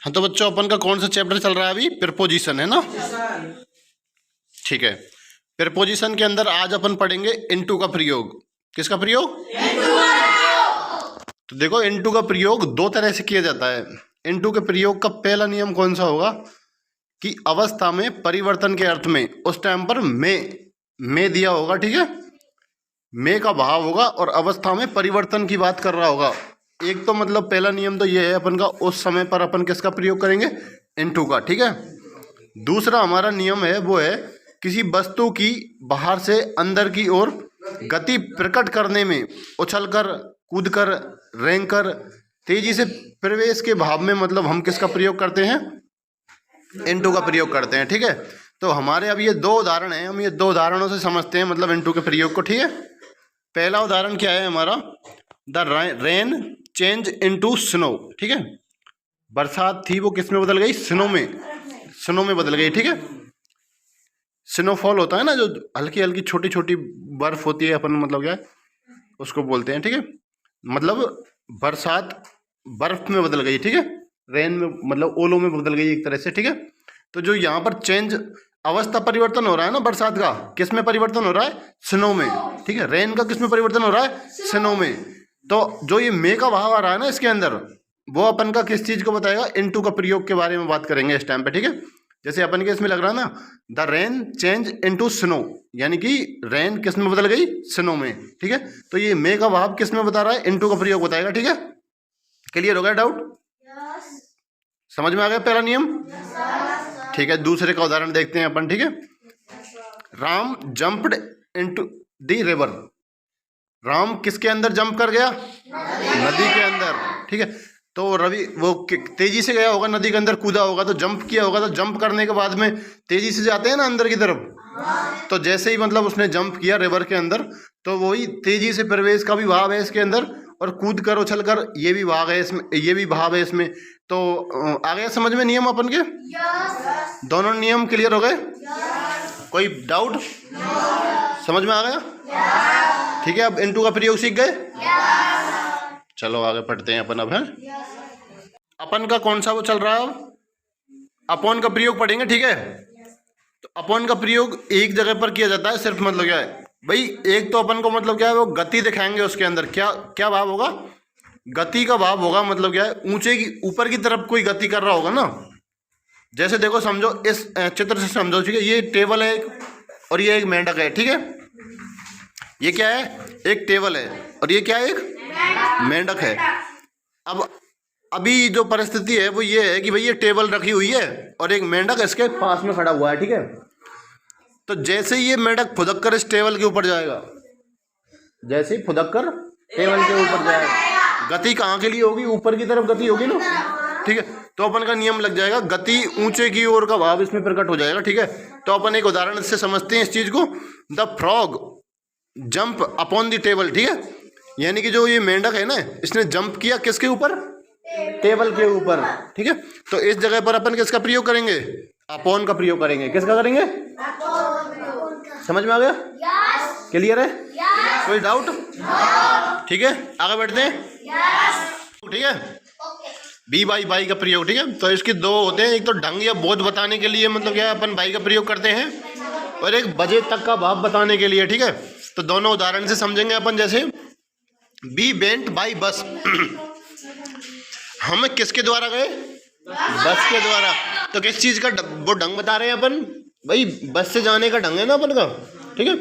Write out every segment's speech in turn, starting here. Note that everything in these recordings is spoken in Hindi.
हाँ तो बच्चों अपन का कौन सा चैप्टर चल रहा है अभी? प्रीपोजिशन है ना। ठीक है, प्रीपोजिशन के अंदर आज अपन पढ़ेंगे इनटू का प्रयोग। किसका प्रयोग? तो देखो इनटू का प्रयोग दो तरह से किया जाता है। इनटू के प्रयोग का पहला नियम कौन सा होगा कि अवस्था में परिवर्तन के अर्थ में उस टाइम पर में दिया होगा, ठीक है, में का भाव होगा और अवस्था में परिवर्तन की बात कर रहा होगा। एक तो मतलब पहला नियम तो ये है अपन का, उस समय पर अपन किसका प्रयोग करेंगे? इनटू का, ठीक है। दूसरा हमारा नियम है वो है किसी वस्तु की बाहर से अंदर की ओर गति प्रकट करने में उछलकर, कूदकर, रेंगकर, तेजी से प्रवेश के भाव में मतलब हम किसका प्रयोग करते हैं? इनटू का प्रयोग करते हैं, ठीक है। तो हमारे अब ये दो उदाहरण हैं, हम ये दो उदाहरणों से समझते हैं मतलब इनटू के प्रयोग को, ठीक है। पहला उदाहरण क्या है हमारा? The rain change into snow, ठीक है। बरसात थी वो किस में बदल गई? स्नो में बदल गई, ठीक है। स्नोफॉल होता है ना, जो हल्की हल्की छोटी छोटी बर्फ होती है, अपन मतलब क्या है उसको बोलते हैं, ठीक है। मतलब बरसात बर्फ में बदल गई, ठीक है। रेन में मतलब ओलों में बदल गई एक तरह से, ठीक है। तो जो यहाँ पर चेंज अवस्था परिवर्तन हो रहा है ना बरसात का, किस में परिवर्तन हो रहा है? स्नो में, ठीक है। रेन का किस में परिवर्तन हो रहा है? स्नो में। तो जो ये मे का भाव आ रहा है ना इसके अंदर, वो अपन का किस चीज को बताएगा? इनटू का प्रयोग के बारे में बात करेंगे इस टाइम पे, ठीक है। जैसे अपन के इसमें लग रहा है ना, the rain change into snow, यानी कि रेन किस में बदल गई? स्नो में, ठीक है। तो ये मे का भाव किस में बता रहा है? इनटू का प्रयोग बताएगा, ठीक है। क्लियर हो गया डाउट? समझ में आ गया पहला नियम? ठीक है, दूसरे का उदाहरण देखते हैं अपन, ठीक है। Ram jumped into the river. Ram किसके अंदर जंप कर गया? नदी के अंदर, ठीक है। तो रवि वो तेजी से गया होगा, नदी के अंदर कूदा होगा, तो जंप किया होगा। तो जंप करने के बाद में तेजी से जाते हैं ना अंदर की तरफ, तो जैसे ही मतलब उसने जंप किया रिवर के अंदर, तो वही तेजी से प्रवेश का भी भाव है इसके अंदर, और कूद कर उछल कर ये भी भाव है इसमें, ये भी भाव है इसमें। तो आ गया समझ में नियम अपन के? दोनों नियम क्लियर हो गए? कोई डाउट? समझ में आ गया? ठीक है, अब इनटू का प्रयोग सीख गए? चलो आगे पढ़ते हैं अपन अब, है अपन का कौन सा वो चल रहा है? अपॉन का प्रयोग पढ़ेंगे, ठीक है। तो अपॉन का प्रयोग एक जगह पर किया जाता है सिर्फ, मतलब क्या है भाई, एक तो अपन को मतलब क्या है वो गति दिखाएंगे, उसके अंदर क्या क्या भाव होगा? गति का भाव होगा। मतलब क्या है, ऊंचे की ऊपर की तरफ कोई गति कर रहा होगा ना। जैसे देखो समझो, इस चित्र से समझो, ठीक है। ये टेबल है एक, और ये एक मेंढक है, ठीक है। ये क्या है? एक टेबल है, और ये क्या है? एक मेंढक है। अब अभी जो परिस्थिति है वो ये है कि भाई ये टेबल रखी हुई है और एक मेंढक इसके पास में खड़ा हुआ है, ठीक है। तो जैसे ही ये मेंढक फुदक कर इस टेबल के ऊपर जाएगा, जैसे ही फुदक कर टेबल के ऊपर जाएगा, गति कहाँ के लिए होगी? ऊपर की तरफ गति होगी ना, ठीक है। तो अपन का नियम लग जाएगा, गति ऊंचे की ओर का भाव इसमें प्रकट हो जाएगा, ठीक है। तो अपन एक उदाहरण से समझते हैं इस चीज को। The frog jump upon the table, ठीक है। यानी कि जो ये मेंढक है ना, इसने जंप किया किसके ऊपर? टेबल के ऊपर, ठीक है। तो इस जगह पर अपन किसका प्रयोग करेंगे? अपॉन का प्रयोग करेंगे। किसका करेंगे? समझ में आ गया? क्लियर है? कोई डाउट? ठीक है, आगे बढ़ते हैं, ठीक है। बी बाई बाई का प्रयोग, ठीक है। तो इसके दो होते हैं, एक तो ढंग या बोध बताने के लिए मतलब क्या है अपन बाई का प्रयोग करते हैं, और एक बजे तक का भाव बताने के लिए, ठीक है। तो दोनों उदाहरण से समझेंगे अपन। जैसे बी वेंट बाई बस, हम किसके द्वारा गए? बस के द्वारा। तो किस चीज का वो ढंग बता रहे हैं अपन? भाई बस से जाने का ढंग है ना अपन का, ठीक है।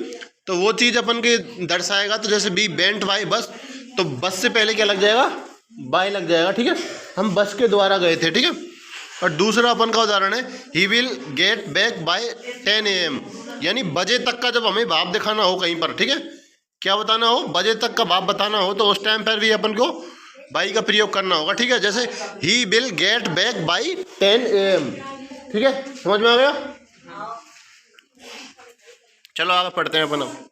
तो वो चीज अपन के दर्शाएगा। तो जैसे बी वेंट बाई बस, तो बस से पहले क्या लग जाएगा? बाय लग जाएगा, ठीक है। हम बस के द्वारा गए थे, ठीक है। और दूसरा अपन का उदाहरण है he will get back by 10 AM, यानी बजे तक का जब हमें भाव दिखाना हो कहीं पर, ठीक है, क्या बताना हो? बजे तक का भाव बताना हो, तो उस टाइम पर भी अपन को बाई का प्रयोग करना होगा, ठीक है। जैसे he will get back by 10 AM, ठीक है। समझ में आ गया? चलो आगे पढ़ते हैं अपन अब।